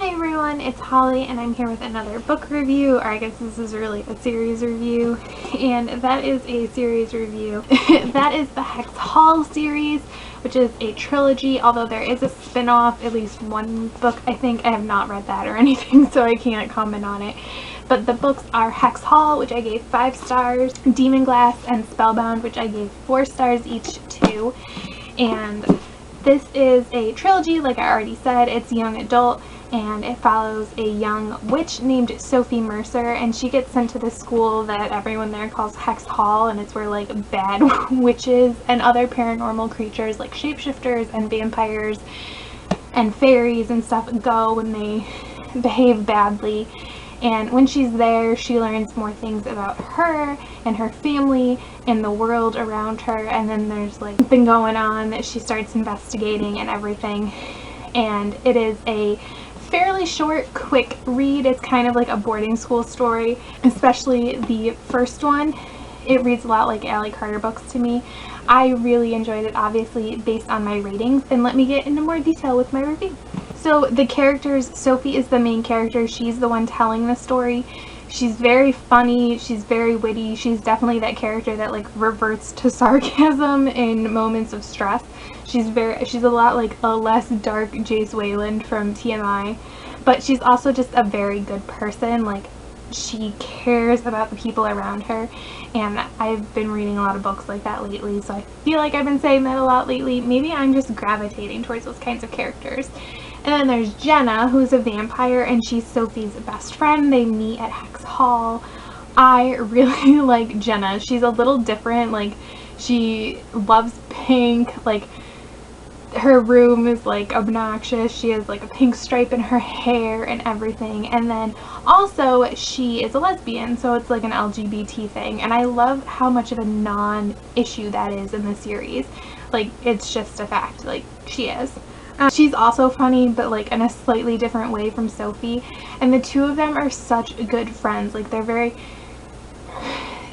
Hi everyone, it's Holly and I'm here with another book review, or I guess this is really a series review, and that is a series review. That is the Hex Hall series, which is a trilogy, although there is a spin-off, at least one book I think. I have not read that or anything, so I can't comment on it. But the books are Hex Hall, which I gave 5 stars, Demon Glass, and Spellbound, which I gave 4 stars each to. And this is a trilogy, like I already said. It's young adult, and it follows a young witch named Sophie Mercer, and she gets sent to this school that everyone there calls Hex Hall, and it's where like bad witches and other paranormal creatures like shapeshifters and vampires and fairies and stuff go when they behave badly. And when she's there, she learns more things about her and her family and the world around her, and then there's like something going on that she starts investigating and everything. And it is a fairly short, quick read. It's kind of like a boarding school story, especially the first one. It reads a lot like Allie Carter books to me. I really enjoyed it, obviously based on my ratings, and let me get into more detail with my review. So the characters, Sophie is the main character. She's the one telling the story. She's very funny, she's very witty, she's definitely that character that like reverts to sarcasm in moments of stress. She's a lot like a less dark Jace Wayland from TMI, but she's also just a very good person. Like, she cares about the people around her, and I've been reading a lot of books like that lately, so I feel like I've been saying that a lot lately. Maybe I'm just gravitating towards those kinds of characters. And then there's Jenna, who's a vampire, and she's Sophie's best friend. They meet at Hex Hall. I really like Jenna. She's a little different. Like, she loves pink. Like, her room is like obnoxious. She has like a pink stripe in her hair and everything. And then also she is a lesbian, so it's like an LGBT thing. And I love how much of a non-issue that is in the series. Like, it's just a fact. Like, she is. She's also funny, but like in a slightly different way from Sophie, and the two of them are such good friends. Like, they're very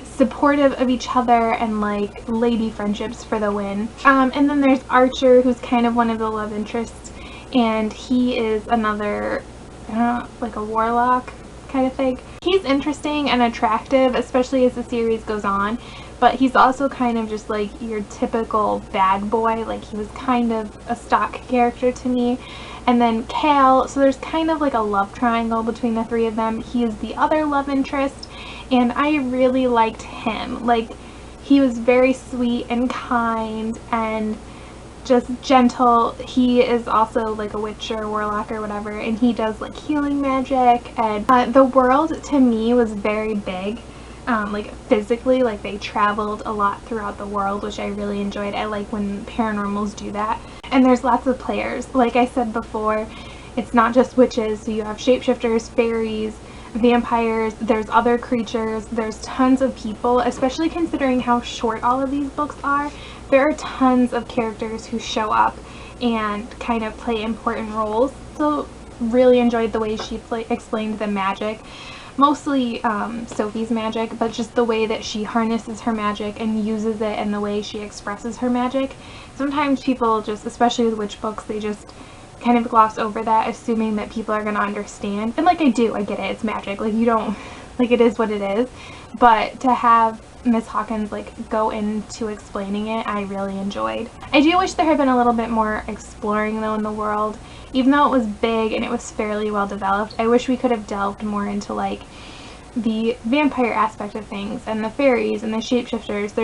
supportive of each other, and like lady friendships for the win. And then there's Archer, who's kind of one of the love interests, and he is another, I don't know, like a warlock kind of thing. He's interesting and attractive, especially as the series goes on, but he's also kind of just like your typical bad boy. Like, he was kind of a stock character to me. And then Cal, so there's kind of like a love triangle between the three of them. He is the other love interest, and I really liked him. Like, he was very sweet and kind and just gentle. He is also like a witch or a warlock or whatever, and he does like healing magic. And the world to me was very big. Like physically, like they traveled a lot throughout the world, which I really enjoyed. I like when paranormals do that. And there's lots of players. Like I said before, it's not just witches, so you have shapeshifters, fairies, vampires, there's other creatures, there's tons of people, especially considering how short all of these books are. There are tons of characters who show up and kind of play important roles. So really enjoyed the way she explained the magic. Mostly Sophie's magic, but just the way that she harnesses her magic and uses it, and the way she expresses her magic. Sometimes people just, especially with witch books, they just kind of gloss over that, assuming that people are going to understand. And like, I get it, it's magic. Like, you don't, like, it is what it is. But to have Miss Hawkins like go into explaining it, I really enjoyed. I do wish there had been a little bit more exploring though in the world. Even though it was big and it was fairly well developed, I wish we could have delved more into like the vampire aspect of things and the fairies and the shapeshifters.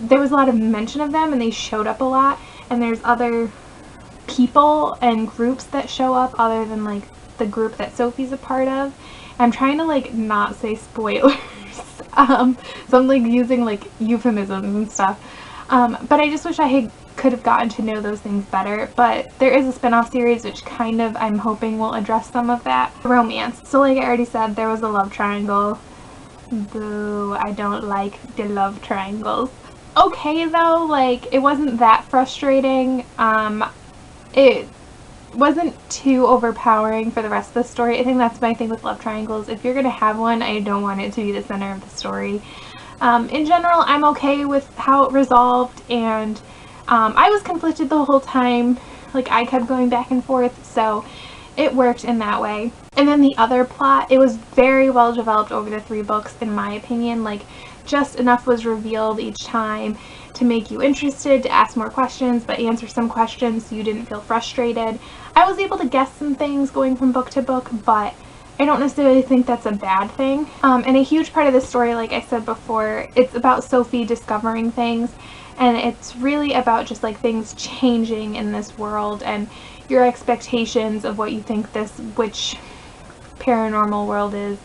There was a lot of mention of them, and they showed up a lot, and there's other people and groups that show up other than like the group that Sophie's a part of. I'm trying to like not say spoilers. So I'm like using like euphemisms and stuff. But I just wish I could have gotten to know those things better. But there is a spin-off series which kind of, I'm hoping, will address some of that. Romance. So like I already said, there was a love triangle. Boo, I don't like the love triangles. Okay though, like, it wasn't that frustrating. It wasn't too overpowering for the rest of the story. I think that's my thing with love triangles. If you're gonna have one, I don't want it to be the center of the story. In general, I'm okay with how it resolved, and I was conflicted the whole time. Like, I kept going back and forth, so it worked in that way. And then the other plot, it was very well developed over the 3 books in my opinion. Like, just enough was revealed each time to make you interested, to ask more questions, but answer some questions so you didn't feel frustrated. I was able to guess some things going from book to book, but I don't necessarily think that's a bad thing. And a huge part of the story, like I said before, it's about Sophie discovering things, and it's really about just like things changing in this world and your expectations of what you think this witch paranormal world is.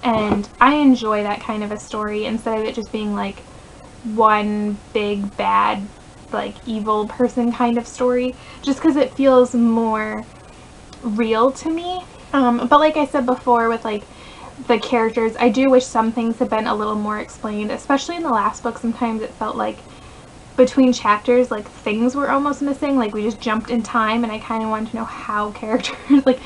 And I enjoy that kind of a story instead of it just being like one big bad like evil person kind of story, just because it feels more real to me. But like I said before with like the characters, I do wish some things had been a little more explained, especially in the last book. Sometimes it felt like between chapters like things were almost missing, like we just jumped in time, and I kind of wanted to know how characters like,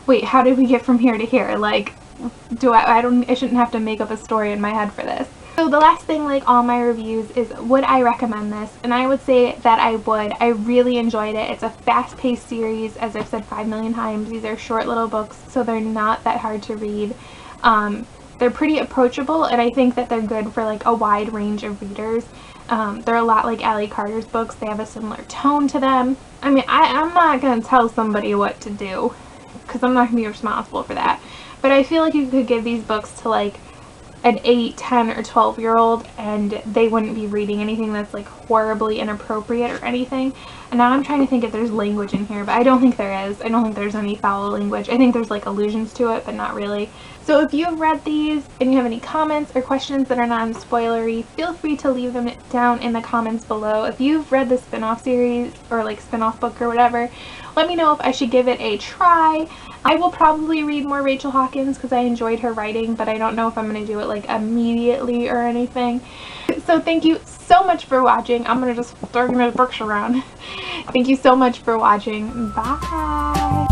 wait, how did we get from here to here? Like, I shouldn't have to make up a story in my head for this. So the last thing, like all my reviews, is would I recommend this? And I would say that I would. I really enjoyed it. It's a fast-paced series, as I've said 5 million times. These are short little books, so they're not that hard to read. They're pretty approachable, and I think that they're good for like a wide range of readers. They're a lot like Allie Carter's books. They have a similar tone to them. I mean, I'm not going to tell somebody what to do, because I'm not going to be responsible for that. But I feel like you could give these books to like an 8, 10, or 12-year-old and they wouldn't be reading anything that's like horribly inappropriate or anything. And now I'm trying to think if there's language in here, but I don't think there is. I don't think there's any foul language. I think there's like allusions to it, but not really. So if you've read these and you have any comments or questions that are non-spoilery, feel free to leave them down in the comments below. If you've read the spin-off series or like spin-off book or whatever, let me know if I should give it a try. I will probably read more Rachel Hawkins because I enjoyed her writing, but I don't know if I'm going to do it like immediately or anything. So thank you so much for watching. I'm going to just throw my books around. Thank you so much for watching. Bye!